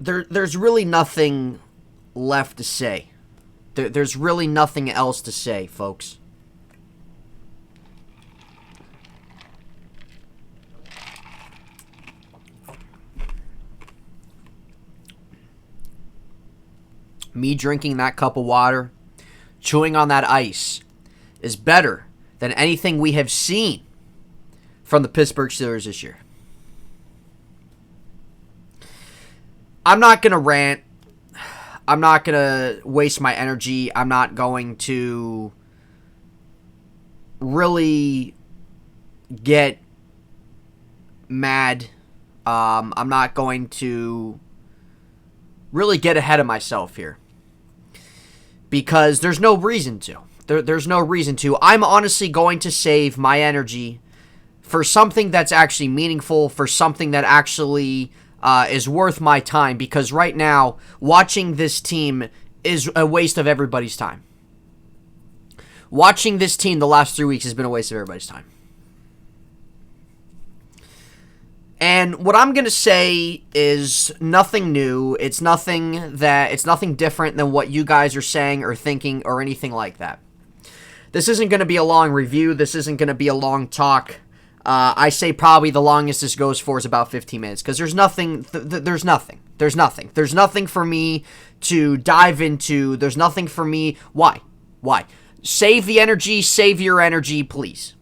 there's really nothing left to say. There's really nothing else to say, folks. Me drinking that cup of water, chewing on that ice, is better than anything we have seen from the Pittsburgh Steelers this year. I'm not going to rant. I'm not going to waste my energy. I'm not going to really get mad. I'm not going to really get ahead of myself here, because there's no reason to. There's no reason to. I'm honestly going to save my energy for something that's actually meaningful, for something that actually is worth my time, because right now, watching this team is a waste of everybody's time. Watching this team the last 3 weeks has been a waste of everybody's time. And what I'm going to say is nothing new. It's nothing different than what you guys are saying or thinking or anything like that. This isn't going to be a long review. This isn't going to be a long talk. I say probably the longest this goes for is about 15 minutes, because there's nothing. There's nothing for me to dive into. There's nothing for me. Why? Save the energy. Save your energy, please.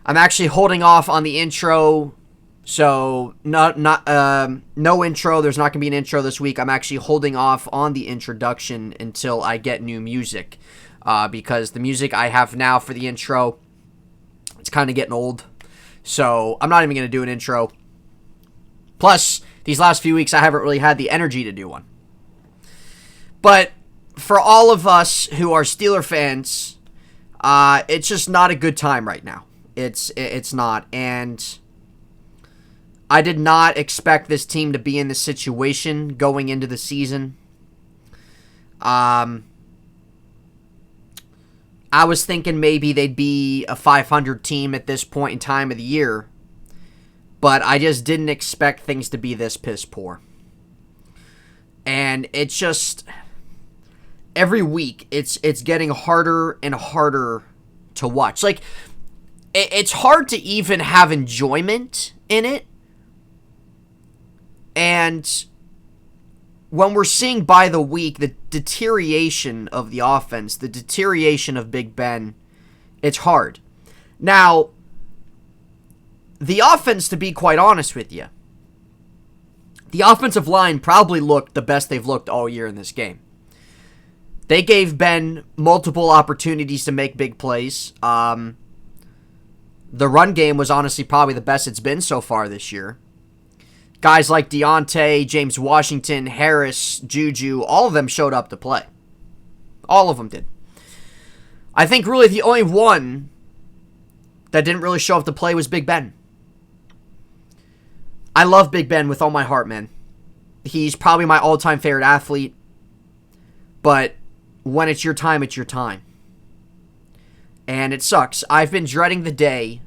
I'm actually holding off on the intro. So, no intro. There's not going to be an intro this week. I'm actually holding off on the introduction until I get new music. Because the music I have now for the intro, it's kind of getting old. So, I'm not even going to do an intro. Plus, these last few weeks, I haven't really had the energy to do one. But, for all of us who are Steeler fans, it's just not a good time right now. It's not. And I did not expect this team to be in this situation going into the season. I was thinking maybe they'd be a 500 team at this point in time of the year, but I just didn't expect things to be this piss poor. And it's just, every week it's getting harder and harder to watch. Like, it's hard to even have enjoyment in it. And when we're seeing by the week the deterioration of the offense, the deterioration of Big Ben, it's hard. Now, the offense, to be quite honest with you, the offensive line probably looked the best they've looked all year in this game. They gave Ben multiple opportunities to make big plays. The run game was honestly probably the best it's been so far this year. Guys like Deontay, James Washington, Harris, Juju, all of them showed up to play. All of them did. I think really the only one that didn't really show up to play was Big Ben. I love Big Ben with all my heart, man. He's probably my all-time favorite athlete. But when it's your time, it's your time. And it sucks. I've been dreading the day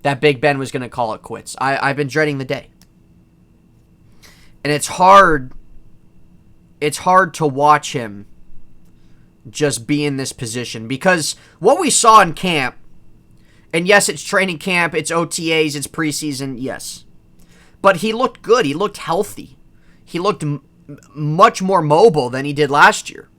that Big Ben was going to call it quits. I've been dreading the day. And it's hard to watch him just be in this position, because what we saw in camp, and yes, it's training camp, it's OTAs, it's preseason, yes. But he looked good. He looked healthy. He looked much more mobile than he did last year.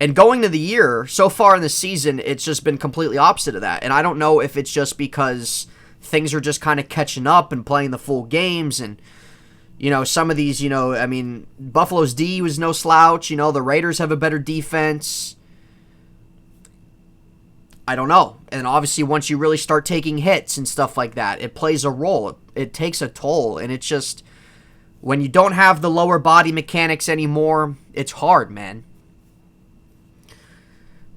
And going to the year, so far in the season, it's just been completely opposite of that. And I don't know if it's just because things are just kind of catching up and playing the full games, and some of these, Buffalo's D was no slouch. The Raiders have a better defense. I don't know. And obviously, once you really start taking hits and stuff like that, it plays a role. It takes a toll. And it's just, when you don't have the lower body mechanics anymore, it's hard, man.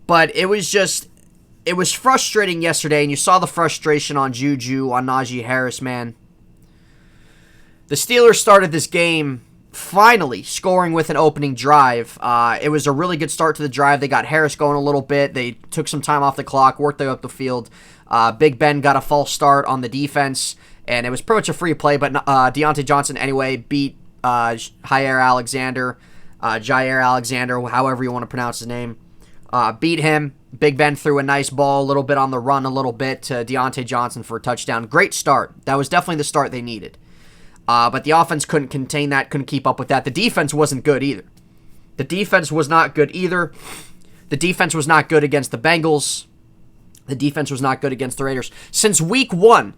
But it was frustrating yesterday, and you saw the frustration on Juju, on Najee Harris, man. The Steelers started this game finally scoring with an opening drive. It was a really good start to the drive. They got Harris going a little bit. They took some time off the clock, worked their way up the field. Big Ben got a false start on the defense, and it was pretty much a free play, but Deontay Johnson anyway beat Jair Alexander, however you want to pronounce his name. Beat him. Big Ben threw a nice ball, a little bit on the run, a little bit to Deontay Johnson for a touchdown. Great start. That was definitely the start they needed. But the offense couldn't contain that, couldn't keep up with that. The defense wasn't good either. The defense was not good either. The defense was not good against the Bengals. The defense was not good against the Raiders. Since week 1,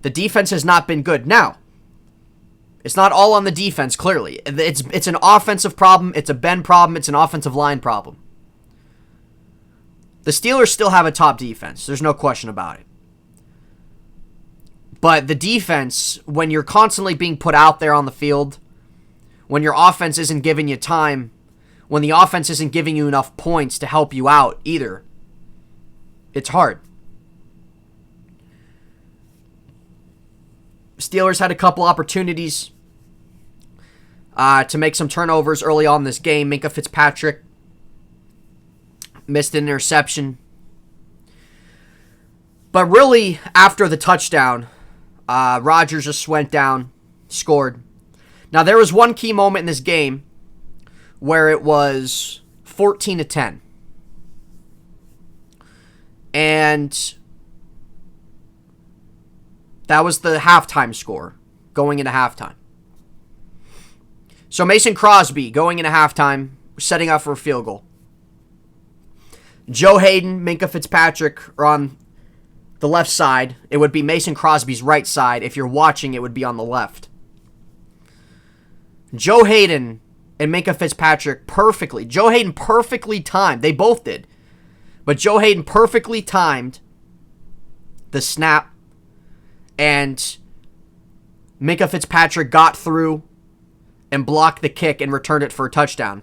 the defense has not been good. Now, it's not all on the defense, clearly. It's an offensive problem. It's a Ben problem. It's an offensive line problem. The Steelers still have a top defense. There's no question about it. But the defense, when you're constantly being put out there on the field, when your offense isn't giving you time, when the offense isn't giving you enough points to help you out either, it's hard. Steelers had a couple opportunities to make some turnovers early on in this game. Minkah Fitzpatrick missed an interception. But really, after the touchdown, Rodgers just went down, scored. Now, there was one key moment in this game where it was 14-10. And that was the halftime score going into halftime. So Mason Crosby going into halftime, setting up for a field goal. Joe Hayden, Minkah Fitzpatrick are on the left side. It would be Mason Crosby's right side. If you're watching, it would be on the left. Joe Hayden and Minkah Fitzpatrick Joe Hayden perfectly timed. They both did. But Joe Hayden perfectly timed the snap, and Minkah Fitzpatrick got through and blocked the kick and returned it for a touchdown.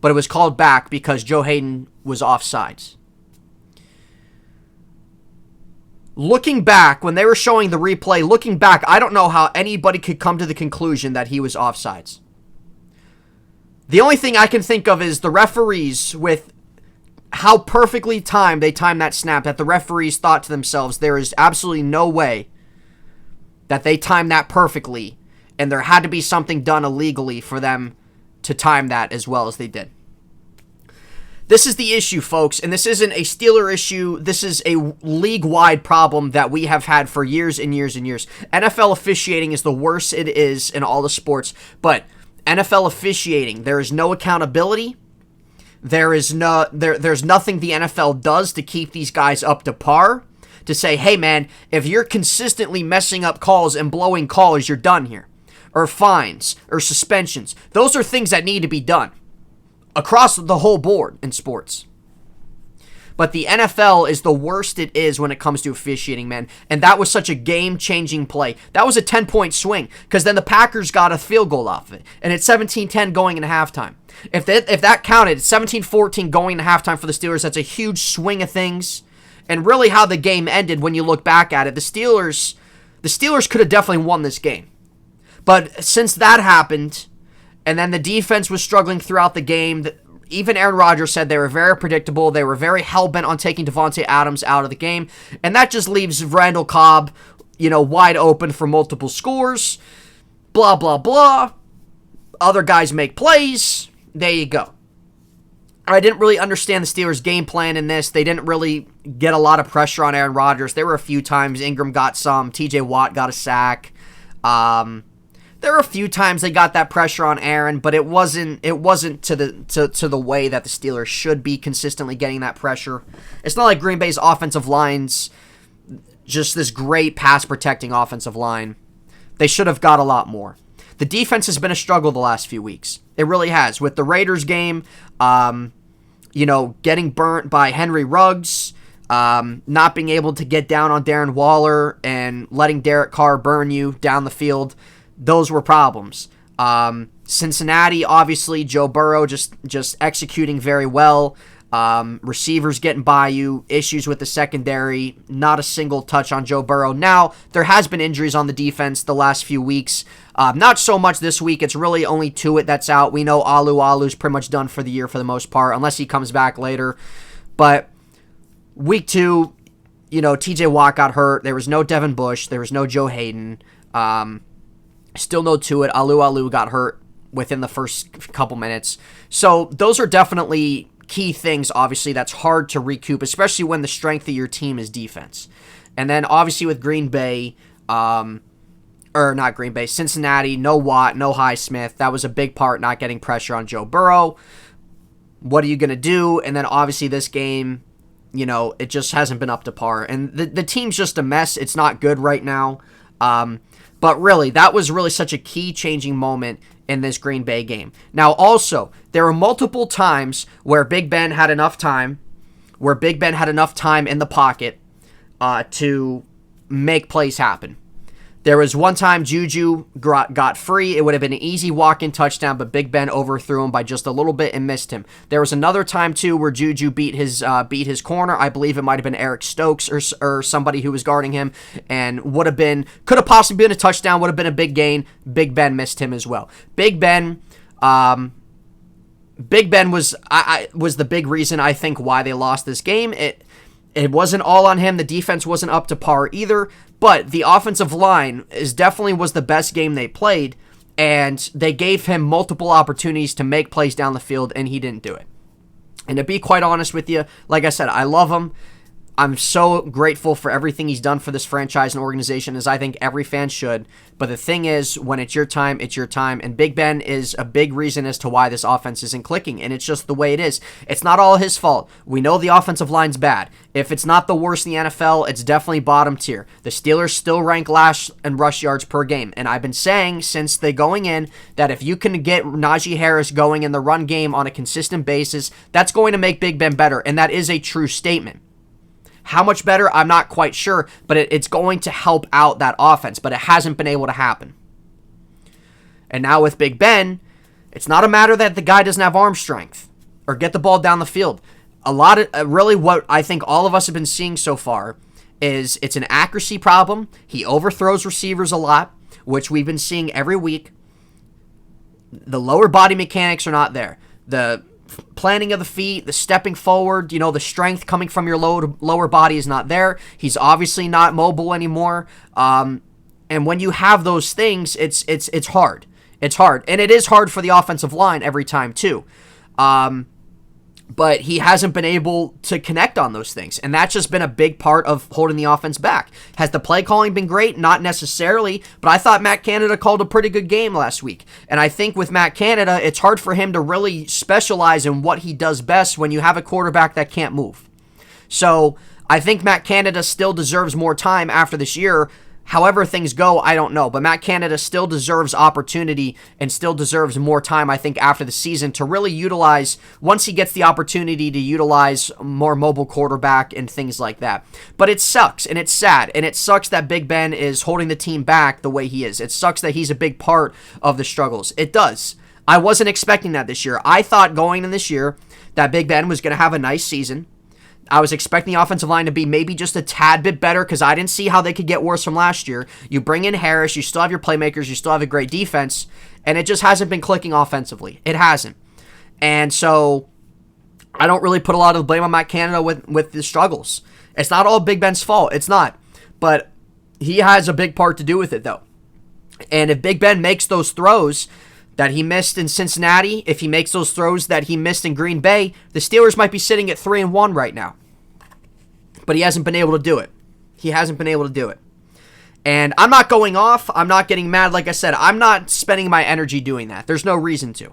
But it was called back because Joe Hayden was offsides. Looking back, when they were showing the replay, I don't know how anybody could come to the conclusion that he was offsides. The only thing I can think of is the referees, with how perfectly they timed that snap, that the referees thought to themselves, there is absolutely no way that they timed that perfectly, and there had to be something done illegally for them to time that as well as they did. This is the issue, folks, and this isn't a Steeler issue. This is a league-wide problem that we have had for years and years and years. NFL officiating is the worst it is in all the sports, but NFL officiating, there is no accountability. There's nothing the NFL does to keep these guys up to par, to say, hey man, if you're consistently messing up calls and blowing calls, you're done here. Or fines, or suspensions. Those are things that need to be done across the whole board in sports. But the NFL is the worst it is when it comes to officiating, man. And that was such a game-changing play. That was a 10-point swing, because then the Packers got a field goal off of it. And it's 17-10 going into halftime. If that counted, it's 17-14 going into halftime for the Steelers. That's a huge swing of things. And really how the game ended when you look back at it, the Steelers could have definitely won this game. But since that happened, and then the defense was struggling throughout the game, even Aaron Rodgers said they were very predictable. They were very hell-bent on taking Devontae Adams out of the game. And that just leaves Randall Cobb, wide open for multiple scores. Blah, blah, blah. Other guys make plays. There you go. I didn't really understand the Steelers' game plan in this. They didn't really get a lot of pressure on Aaron Rodgers. There were a few times Ingram got some. TJ Watt got a sack. There were a few times they got that pressure on Aaron, but it wasn't to the way that the Steelers should be consistently getting that pressure. It's not like Green Bay's offensive line's just this great pass-protecting offensive line. They should have got a lot more. The defense has been a struggle the last few weeks. It really has. With the Raiders game, getting burnt by Henry Ruggs, not being able to get down on Darren Waller, and letting Derek Carr burn you down the field. Those were problems. Cincinnati, obviously, Joe Burrow just executing very well. Receivers getting by you. Issues with the secondary. Not a single touch on Joe Burrow. Now, there has been injuries on the defense the last few weeks. Not so much this week. It's really only Tuitt that's out. We know Alu's pretty much done for the year for the most part, unless he comes back later. But week 2, TJ Watt got hurt. There was no Devin Bush. There was no Joe Hayden. Still no Tuitt. Alu got hurt within the first couple minutes. So those are definitely key things, obviously, that's hard to recoup, especially when the strength of your team is defense. And then, obviously, with Green Bay, not Green Bay, Cincinnati, no Watt, no Highsmith. That was a big part, not getting pressure on Joe Burrow. What are you going to do? And then, obviously, this game, it just hasn't been up to par. And the team's just a mess. It's not good right now. But really, that was really such a key changing moment in this Green Bay game. Now, also, there were multiple times where Big Ben had enough time in the pocket to make plays happen. There was one time Juju got free. It would have been an easy walk-in touchdown, but Big Ben overthrew him by just a little bit and missed him. There was another time, too, where Juju beat his corner. I believe it might have been Eric Stokes or somebody who was guarding him, and could have possibly been a touchdown, would have been a big gain. Big Ben missed him as well. Big Ben was the big reason, I think, why they lost this game. It wasn't all on him. The defense wasn't up to par either, but the offensive line definitely was the best game they played, and they gave him multiple opportunities to make plays down the field, and he didn't do it. And to be quite honest with you, like I said, I love him. I'm so grateful for everything he's done for this franchise and organization, as I think every fan should. But the thing is, when it's your time, it's your time. And Big Ben is a big reason as to why this offense isn't clicking. And it's just the way it is. It's not all his fault. We know the offensive line's bad. If it's not the worst in the NFL, it's definitely bottom tier. The Steelers still rank last in rush yards per game. And I've been saying since they going in that if you can get Najee Harris going in the run game on a consistent basis, that's going to make Big Ben better. And that is a true statement. How much better, I'm not quite sure, but it's going to help out that offense, but it hasn't been able to happen. And now with Big Ben, it's not a matter that the guy doesn't have arm strength or get the ball down the field. Really what I think all of us have been seeing so far is it's an accuracy problem. He overthrows receivers a lot, which we've been seeing every week. The lower body mechanics are not there. The planting of the feet, the stepping forward, the strength coming from your lower body is not there. He's obviously not mobile anymore. And when you have those things, it's hard. It's hard. And it is hard for the offensive line every time too. But he hasn't been able to connect on those things. And that's just been a big part of holding the offense back. Has the play calling been great? Not necessarily. But I thought Matt Canada called a pretty good game last week. And I think with Matt Canada, it's hard for him to really specialize in what he does best when you have a quarterback that can't move. So I think Matt Canada still deserves more time after this year. However things go, I don't know. But Matt Canada still deserves opportunity and still deserves more time, I think, after the season to really utilize, once he gets the opportunity to utilize more mobile quarterback and things like that. But it sucks, and it's sad, and it sucks that Big Ben is holding the team back the way he is. It sucks that he's a big part of the struggles. It does. I wasn't expecting that this year. I thought going in this year that Big Ben was going to have a nice season. I was expecting the offensive line to be maybe just a tad bit better because I didn't see how they could get worse from last year. You bring in Harris, you still have your playmakers, you still have a great defense, and it just hasn't been clicking offensively. It hasn't. And so I don't really put a lot of the blame on Matt Canada with the struggles. It's not all Big Ben's fault. It's not. But he has a big part to do with it, though. And if Big Ben makes those throws that he missed in Cincinnati, if he makes those throws that he missed in Green Bay, the Steelers might be sitting at 3-1 right now. But he hasn't been able to do it. And I'm not going off. I'm not getting mad. Like I said, I'm not spending my energy doing that. There's no reason to.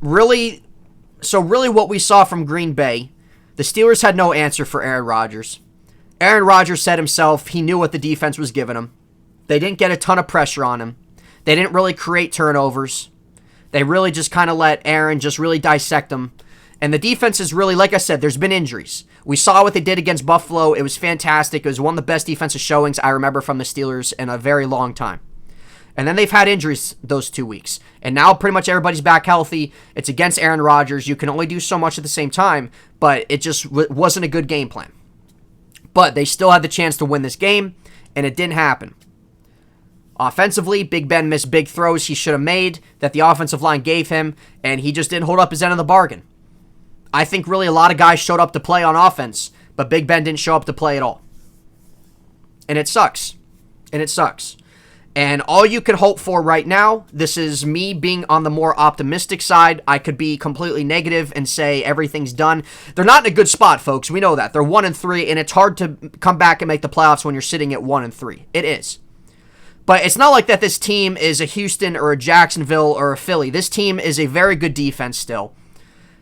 Really what we saw from Green Bay, the Steelers had no answer for Aaron Rodgers. Aaron Rodgers said himself he knew what the defense was giving him. They didn't get a ton of pressure on him. They didn't really create turnovers. They really just kind of let Aaron just really dissect them. And the defense is really, like I said, there's been injuries. We saw what they did against Buffalo. It was fantastic. It was one of the best defensive showings I remember from the Steelers in a very long time. And then they've had injuries those 2 weeks. And now pretty much everybody's back healthy. It's against Aaron Rodgers. You can only do so much at the same time, but it just wasn't a good game plan. But they still had the chance to win this game, and it didn't happen. Offensively, Big Ben missed big throws he should have made that the offensive line gave him, and he just didn't hold up his end of the bargain. I think really a lot of guys showed up to play on offense, but Big Ben didn't show up to play at all. And it sucks. And all you can hope for right now, this is me being on the more optimistic side. I could be completely negative and say everything's done. They're not in a good spot, folks. We know that. They're 1-3, and it's hard to come back and make the playoffs when you're sitting at 1-3. It is. But it's not like that this team is a Houston or a Jacksonville or a Philly. This team is a very good defense still.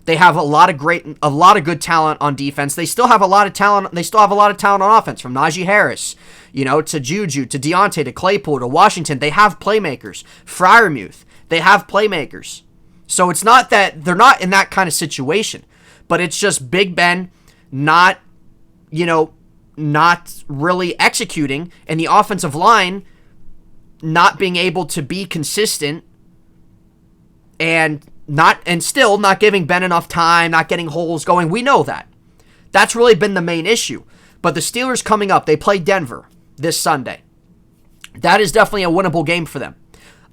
They have a lot of good talent on defense. They still have a lot of talent. They still have a lot of talent on offense, from Najee Harris, to Juju, to Deontay, to Claypool, to Washington. They have playmakers. Freiermuth, they have playmakers. So it's not that they're not in that kind of situation, but it's just Big Ben not really executing, and the offensive line not being able to be consistent, and still not giving Ben enough time, not getting holes going. We know that. That's really been the main issue. But the Steelers coming up, they play Denver this Sunday. That is definitely a winnable game for them.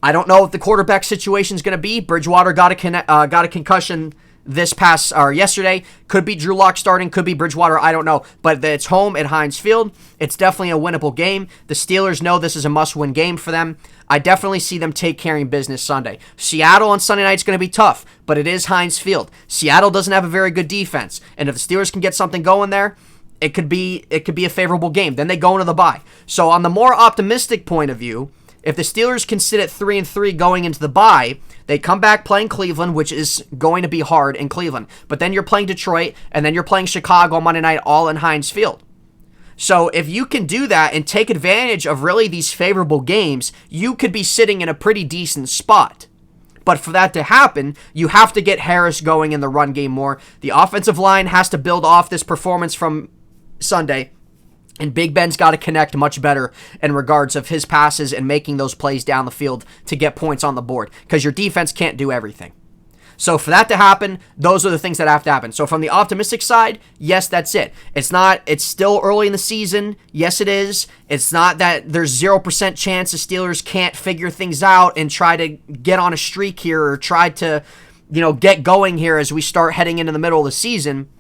I don't know what the quarterback situation is going to be. Bridgewater got a concussion yesterday. Could be Drew Lock starting, could be Bridgewater, I don't know. But it's home at Heintz Field. It's definitely a winnable game. The Steelers know this is a must-win game for them. I definitely see them take care of business Sunday. Seattle on Sunday night is going to be tough, but it is Heintz Field. Seattle doesn't have a very good defense, and if the Steelers can get something going there, it could be a favorable game. Then they go into the bye. So on the more optimistic point of view, if the Steelers can sit at 3-3 going into the bye, they come back playing Cleveland, which is going to be hard in Cleveland. But then you're playing Detroit, and then you're playing Chicago on Monday night, all in Heintz Field. So if you can do that and take advantage of really these favorable games, you could be sitting in a pretty decent spot. But for that to happen, you have to get Harris going in the run game more. The offensive line has to build off this performance from Sunday. And Big Ben's got to connect much better in regards of his passes and making those plays down the field to get points on the board, because your defense can't do everything. So for that to happen, those are the things that have to happen. So from the optimistic side, yes, that's it. It's still early in the season. Yes, it is. It's not that there's 0% chance the Steelers can't figure things out and try to get on a streak here, or try to, get going here as we start heading into the middle of the season.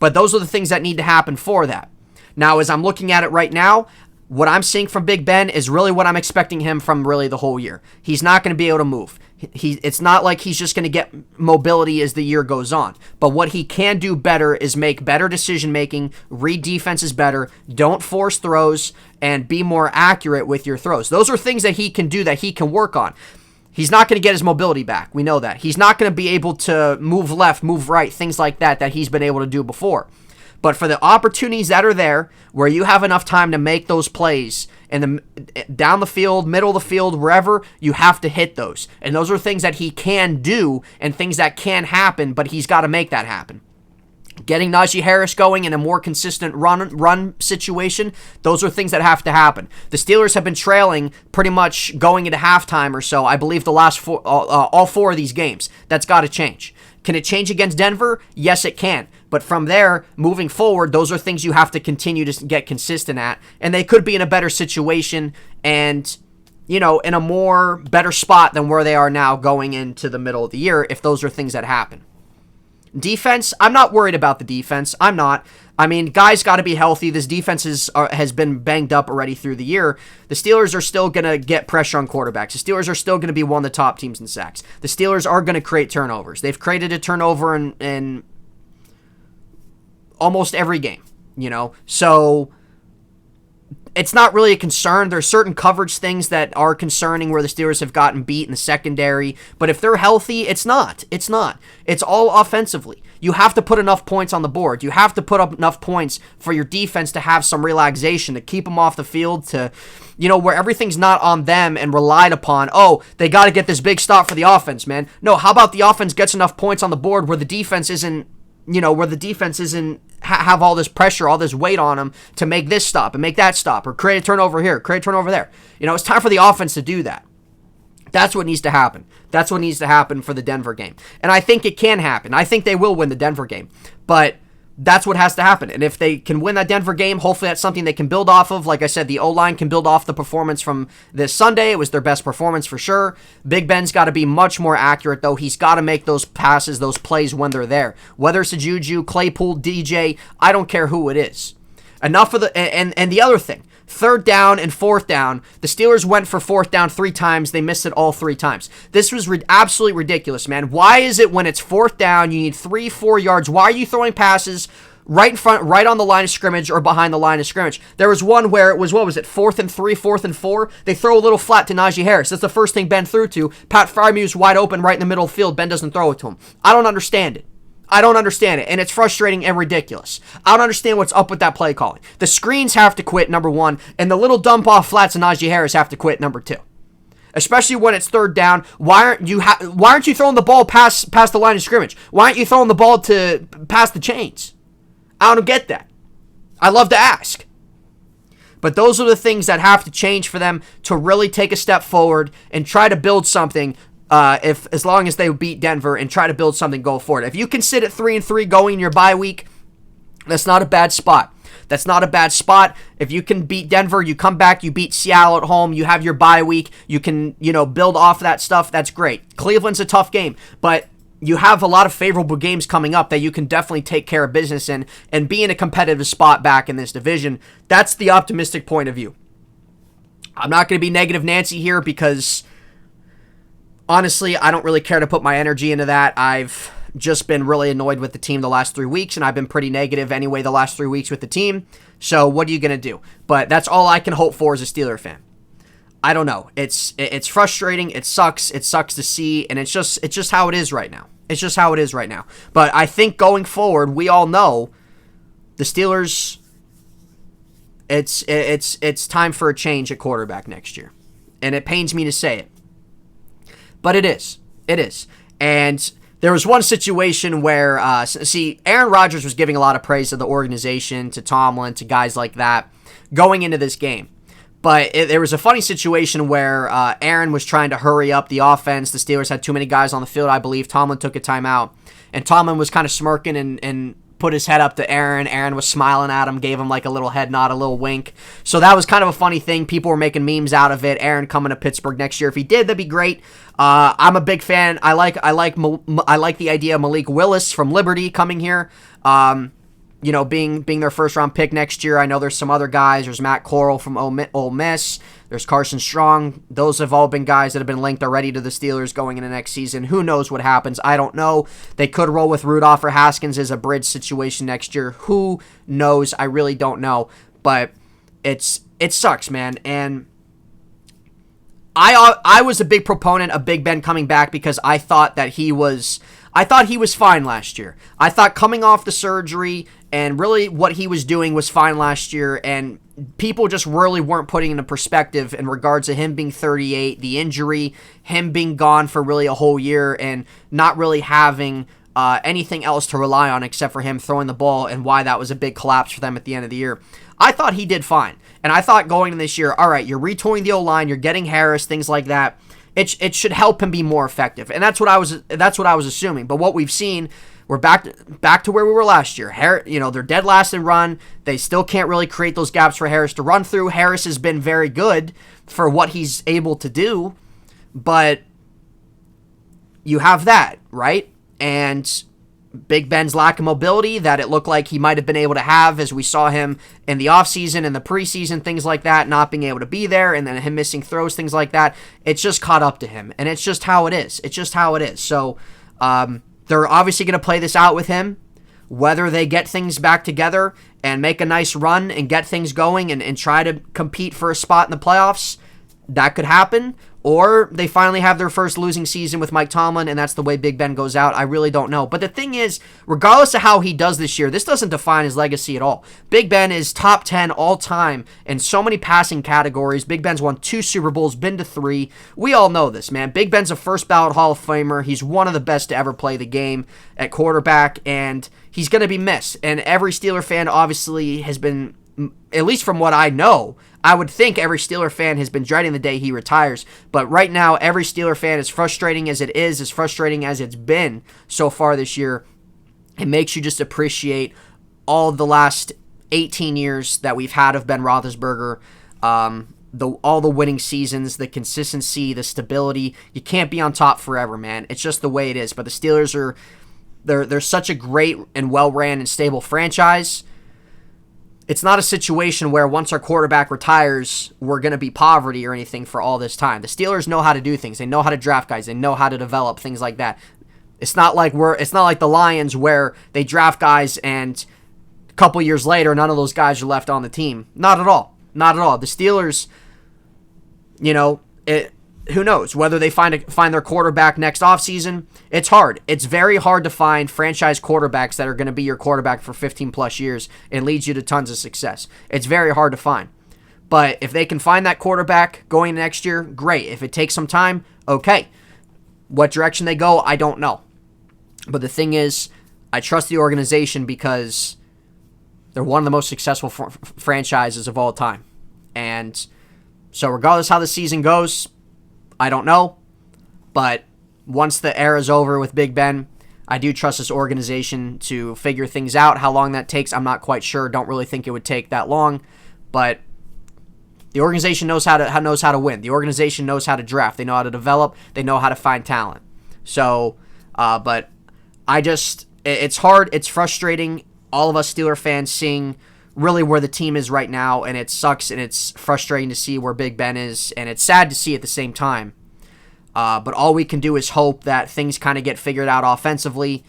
But those are the things that need to happen for that. Now, as I'm looking at it right now, what I'm seeing from Big Ben is really what I'm expecting him from really the whole year. He's not going to be able to move. It's not like he's just going to get mobility as the year goes on. But what he can do better is make better decision-making, read defenses better, don't force throws, and be more accurate with your throws. Those are things that he can do, that he can work on. He's not going to get his mobility back. We know that. He's not going to be able to move left, move right, things like that he's been able to do before. But for the opportunities that are there, where you have enough time to make those plays, and down the field, middle of the field, wherever, you have to hit those. And those are things that he can do and things that can happen, but he's got to make that happen. Getting Najee Harris going in a more consistent run situation, those are things that have to happen. The Steelers have been trailing pretty much going into halftime or so, I believe, the last all four of these games. That's got to change. Can it change against Denver? Yes, it can. But from there, moving forward, those are things you have to continue to get consistent at. And they could be in a better situation and, in a more better spot than where they are now going into the middle of the year, if those are things that happen. Defense, I'm not worried about the defense. I'm not. I mean, guys got to be healthy. This defense has been banged up already through the year. The Steelers are still going to get pressure on quarterbacks. The Steelers are still going to be one of the top teams in sacks. The Steelers are going to create turnovers. They've created a turnover in almost every game, So it's not really a concern. There's certain coverage things that are concerning where the Steelers have gotten beat in the secondary. But if they're healthy, it's not. It's not. It's all offensively. You have to put enough points on the board. You have to put up enough points for your defense to have some relaxation, to keep them off the field, to, where everything's not on them and relied upon, they got to get this big stop for the offense, man. No, how about the offense gets enough points on the board where the defense isn't, have all this pressure, all this weight on them to make this stop and make that stop, or create a turnover here, create a turnover there. It's time for the offense to do that. That's what needs to happen. That's what needs to happen for the Denver game. And I think it can happen. I think they will win the Denver game. But That's what has to happen. And if they can win that Denver game, hopefully that's something they can build off of. Like I said, the O-line can build off the performance from this Sunday. It was their best performance for sure. Big Ben's got to be much more accurate, though. He's got to make those passes, those plays when they're there. Whether it's a Juju, Claypool, DJ, I don't care who it is. Enough of the... And the other thing, 3rd down and 4th down, the Steelers went for 4th down 3 times. They missed it all 3 times. This was absolutely ridiculous, man. Why is it when it's 4th down, you need 3-4 yards? Why are you throwing passes right in front, right on the line of scrimmage or behind the line of scrimmage? There was one where it was, 4th and 3, 4th and 4? They throw a little flat to Najee Harris. That's the first thing Ben threw to. Pat Frymuth's wide open right in the middle of the field. Ben doesn't throw it to him. I don't understand it. And it's frustrating and ridiculous. I don't understand what's up with that play calling. The screens have to quit, number 1, and the little dump off flats to Najee Harris have to quit, number 2. Especially when it's 3rd down. Why aren't you throwing the ball past the line of scrimmage? Why aren't you throwing the ball to past the chains? I don't get that. I love to ask. But those are the things that have to change for them to really take a step forward and try to build something. As long as they beat Denver and try to build something going forward. If you can sit at 3-3 going in your bye week, that's not a bad spot. If you can beat Denver, you come back, you beat Seattle at home, you have your bye week, you can, build off that stuff, that's great. Cleveland's a tough game, but you have a lot of favorable games coming up that you can definitely take care of business in and be in a competitive spot back in this division. That's the optimistic point of view. I'm not going to be negative Nancy here because... honestly, I don't really care to put my energy into that. I've just been really annoyed with the team the last 3 weeks, and I've been pretty negative anyway the last 3 weeks with the team. So what are you going to do? But that's all I can hope for as a Steeler fan. I don't know. It's frustrating. It sucks. It sucks to see, and it's just how it is right now. But I think going forward, we all know the Steelers. It's time for a change at quarterback next year, and it pains me to say it. But it is. And there was one situation where, Aaron Rodgers was giving a lot of praise to the organization, to Tomlin, to guys like that, going into this game. But there was a funny situation where Aaron was trying to hurry up the offense. The Steelers had too many guys on the field, I believe. Tomlin took a timeout. And Tomlin was kind of smirking and put his head up to Aaron. Aaron was smiling at him, gave him like a little head nod, a little wink. So that was kind of a funny thing. People were making memes out of it. Aaron coming to Pittsburgh next year. If he did, that'd be great. I'm a big fan. I like the idea of Malik Willis from Liberty coming here. Being their first round pick next year. I know there's some other guys. There's Matt Corral from Ole Miss. There's Carson Strong. Those have all been guys that have been linked already to the Steelers going into next season. Who knows what happens? I don't know. They could roll with Rudolph or Haskins as a bridge situation next year. Who knows? I really don't know. But it sucks, man. And I was a big proponent of Big Ben coming back because I thought he was fine last year. I thought coming off the surgery and really what he was doing was fine last year, and people just really weren't putting into perspective in regards to him being 38, the injury, him being gone for really a whole year, and not really having anything else to rely on except for him throwing the ball, and why that was a big collapse for them at the end of the year. I thought he did fine. And I thought going into this year, all right, you're retooling the O-line, you're getting Harris, things like that. It should help him be more effective. And that's what I was assuming. But what we've seen, we're back to where we were last year. They're dead last in run. They still can't really create those gaps for Harris to run through. Harris has been very good for what he's able to do, but you have that, right? And Big Ben's lack of mobility that it looked like he might have been able to have as we saw him in the offseason and the preseason, things like that, not being able to be there, and then him missing throws, things like that. It's just caught up to him, and it's just how it is. So they're obviously going to play this out with him, whether they get things back together and make a nice run and get things going and try to compete for a spot in the playoffs. That could happen. Or they finally have their first losing season with Mike Tomlin, and that's the way Big Ben goes out. I really don't know. But the thing is, regardless of how he does this year, this doesn't define his legacy at all. Big Ben is top 10 all time in so many passing categories. Big Ben's won 2 Super Bowls, been to 3. We all know this, man. Big Ben's a first ballot Hall of Famer. He's one of the best to ever play the game at quarterback, and he's going to be missed. And every Steeler fan obviously has been, at least from what I know, I would think every Steeler fan has been dreading the day he retires. But right now, every Steeler fan, as frustrating as it is, as frustrating as it's been so far this year, it makes you just appreciate all the last 18 years that we've had of Ben Roethlisberger, all the winning seasons, the consistency, the stability. You can't be on top forever, man. It's just the way it is. But the Steelers they're such a great and well-ran and stable franchise. It's not a situation where once our quarterback retires, we're going to be poverty or anything for all this time. The Steelers know how to do things. They know how to draft guys. They know how to develop things like that. It's not like the Lions where they draft guys and a couple years later, none of those guys are left on the team. Not at all. Not at all. The Steelers, who knows whether they find their quarterback next offseason. It's hard. It's very hard to find franchise quarterbacks that are going to be your quarterback for 15 plus years and leads you to tons of success. It's very hard to find. But if they can find that quarterback going next year, great. If it takes some time, okay. What direction they go, I don't know. But the thing is, I trust the organization because they're one of the most successful franchises of all time. And so regardless how the season goes, I don't know. But once the era's over with Big Ben, I do trust this organization to figure things out. How long that takes, I'm not quite sure. Don't really think it would take that long. But the organization knows how to win. The organization knows how to draft. They know how to develop. They know how to find talent. So, but it's hard. It's frustrating. All of us Steeler fans seeing really where the team is right now, and it sucks, and it's frustrating to see where Big Ben is, and it's sad to see at the same time. But all we can do is hope that things kind of get figured out offensively.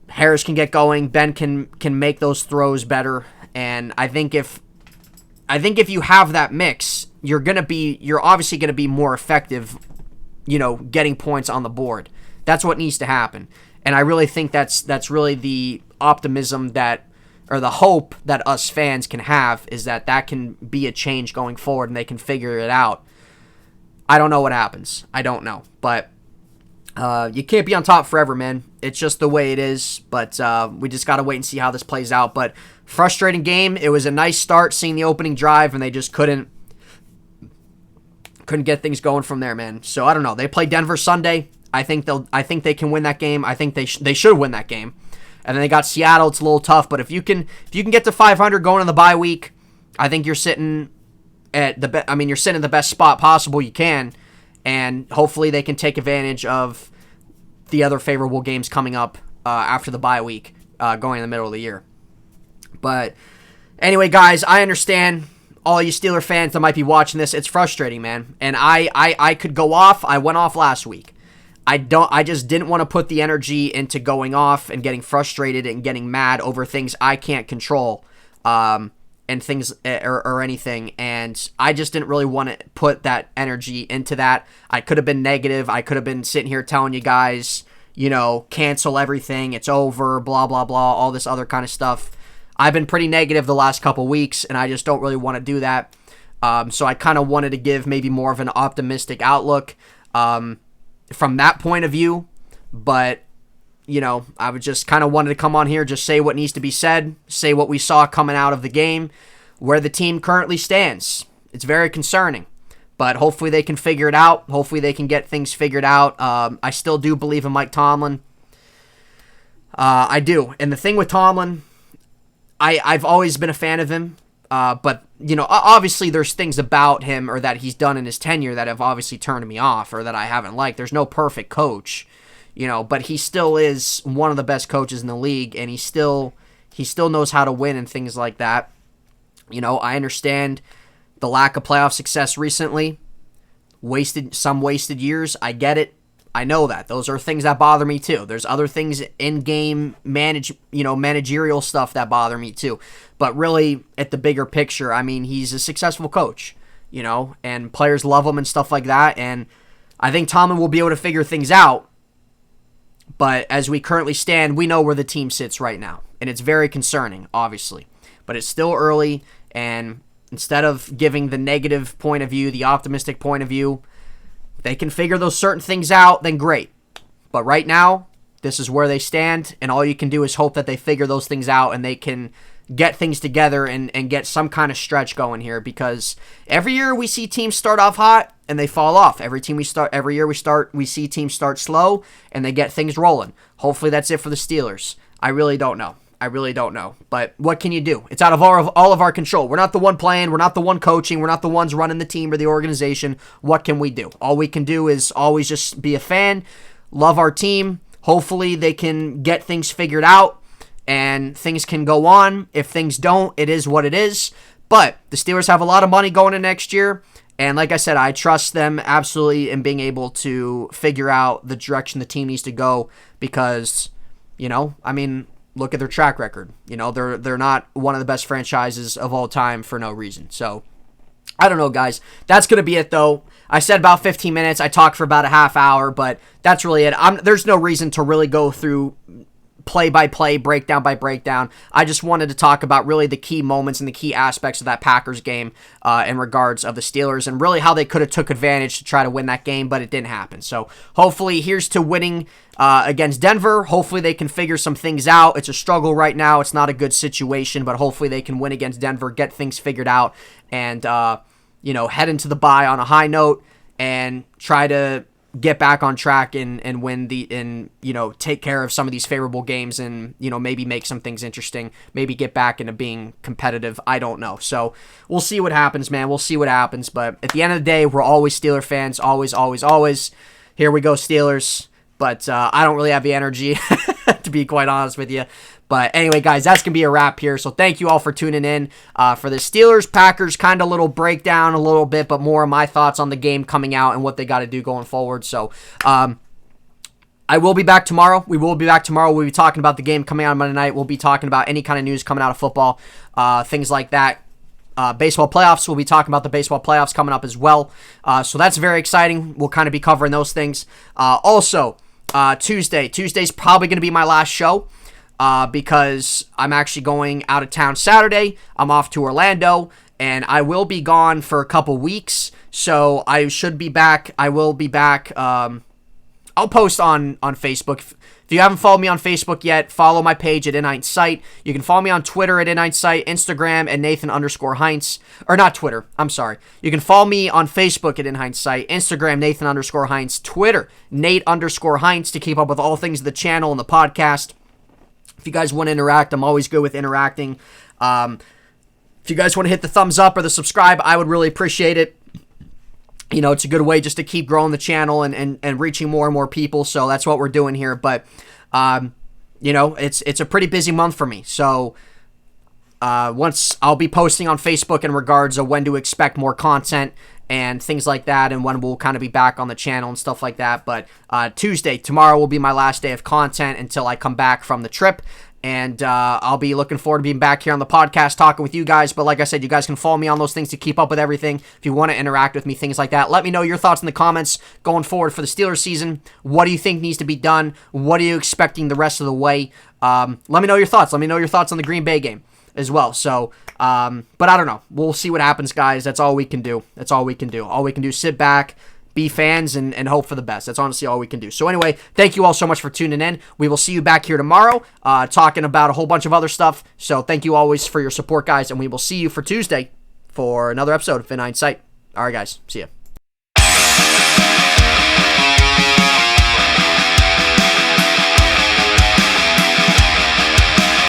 Harris can get going. Ben can make those throws better, and I think if you have that mix, you're obviously gonna be more effective, getting points on the board. That's what needs to happen, and I really think that's really the optimism or the hope that us fans can have, is that can be a change going forward and they can figure it out. I don't know what happens. I don't know. But you can't be on top forever, man. It's just the way it is. But we just got to wait and see how this plays out. But frustrating game. It was a nice start seeing the opening drive, and they just couldn't get things going from there, man. So I don't know. They play Denver Sunday. I think they can win that game. I think they should win that game. And then they got Seattle. It's a little tough, but if you can get to 500 going in the bye week, I think you're sitting at you're sitting in the best spot possible you can, and hopefully they can take advantage of the other favorable games coming up after the bye week, going in the middle of the year. But anyway, guys, I understand all you Steeler fans that might be watching this. It's frustrating, man, and I could go off. I went off last week. I just didn't want to put the energy into going off and getting frustrated and getting mad over things I can't control, and things or anything. And I just didn't really want to put that energy into that. I could have been negative. I could have been sitting here telling you guys, cancel everything. It's over, blah, blah, blah, all this other kind of stuff. I've been pretty negative the last couple weeks, and I just don't really want to do that. So I kind of wanted to give maybe more of an optimistic outlook, from that point of view, but I would just kind of wanted to come on here, just say what needs to be said, say what we saw coming out of the game, where the team currently stands. It's very concerning, but hopefully they can figure it out. Hopefully they can get things figured out. I still do believe in Mike Tomlin. I do. And the thing with Tomlin, I've always been a fan of him. But, obviously there's things about him or that he's done in his tenure that have obviously turned me off or that I haven't liked. There's no perfect coach, but he still is one of the best coaches in the league, and he still knows how to win and things like that. I understand the lack of playoff success recently, some wasted years. I get it. I know that. Those are things that bother me too. There's other things in-game managerial stuff that bother me too. But really, at the bigger picture, he's a successful coach, and players love him and stuff like that. And I think Tomlin will be able to figure things out. But as we currently stand, we know where the team sits right now. And it's very concerning, obviously. But it's still early, and instead of giving the negative point of view, the optimistic point of view, they can figure those certain things out, then great. But right now, this is where they stand, and all you can do is hope that they figure those things out and they can get things together and get some kind of stretch going here, because every year we see teams start off hot and they fall off. Every year we see teams start slow and they get things rolling. Hopefully that's it for the Steelers. I really don't know. I really don't know. But what can you do? It's out of all of our control. We're not the one playing. We're not the one coaching. We're not the ones running the team or the organization. What can we do? All we can do is always just be a fan, love our team. Hopefully they can get things figured out and things can go on. If things don't, it is what it is. But the Steelers have a lot of money going in next year. And like I said, I trust them absolutely in being able to figure out the direction the team needs to go because, look at their track record. They're not one of the best franchises of all time for no reason. So, I don't know, guys. That's going to be it, though. I said about 15 minutes. I talked for about a half hour, but that's really it. There's no reason to really go through play-by-play, breakdown-by-breakdown. I just wanted to talk about really the key moments and the key aspects of that Packers game in regards of the Steelers and really how they could have took advantage to try to win that game, but it didn't happen. So hopefully here's to winning against Denver. Hopefully they can figure some things out. It's a struggle right now. It's not a good situation, but hopefully they can win against Denver, get things figured out, and head into the bye on a high note and try to get back on track and win take care of some of these favorable games and, maybe make some things interesting, maybe get back into being competitive. I don't know. So we'll see what happens, man. We'll see what happens. But at the end of the day, we're always Steeler fans. Always, always, always. Here we go, Steelers. But I don't really have the energy, to be quite honest with you. But anyway, guys, that's going to be a wrap here. So thank you all for tuning in for the Steelers-Packers kind of little breakdown a little bit, but more of my thoughts on the game coming out and what they got to do going forward. So I will be back tomorrow. We will be back tomorrow. We'll be talking about the game coming out on Monday night. We'll be talking about any kind of news coming out of football, things like that. Baseball playoffs. We'll be talking about the baseball playoffs coming up as well. So that's very exciting. We'll kind of be covering those things. Also, Tuesday's probably going to be my last show. Because I'm actually going out of town Saturday. I'm off to Orlando, and I will be gone for a couple weeks, so I should be back. I will be back. I'll post on Facebook. If you haven't followed me on Facebook yet, follow my page at Heintz Sight. You can follow me on Twitter at Heintz Sight, Instagram at Nathan_Heintz. Or not Twitter, I'm sorry. You can follow me on Facebook at Heintz Sight, Instagram Nathan_Heintz, Twitter Nate_Heintz to keep up with all things of the channel and the podcast. If you guys want to interact, I'm always good with interacting. If you guys want to hit the thumbs up or the subscribe, I would really appreciate it. It's a good way just to keep growing the channel and reaching more and more people. So that's what we're doing here. But, it's a pretty busy month for me. So once I'll be posting on Facebook in regards of when to expect more content and things like that, and when we'll kind of be back on the channel and stuff like that. But tomorrow will be my last day of content until I come back from the trip, and I'll be looking forward to being back here on the podcast talking with you guys. But like I said, you guys can follow me on those things to keep up with everything. If you want to interact with me, things like that, let me know your thoughts in the comments going forward for the Steelers season. What do you think needs to be done? What are you expecting the rest of the way? Let me know your thoughts. Let me know your thoughts on the Green Bay game as well. So, but I don't know. We'll see what happens, guys. That's all we can do. All we can do is sit back, be fans, and hope for the best. That's honestly all we can do. So anyway, thank you all so much for tuning in. We will see you back here tomorrow, talking about a whole bunch of other stuff. So thank you always for your support, guys, and we will see you for Tuesday for another episode of Heintz Sight. All right, guys. See ya.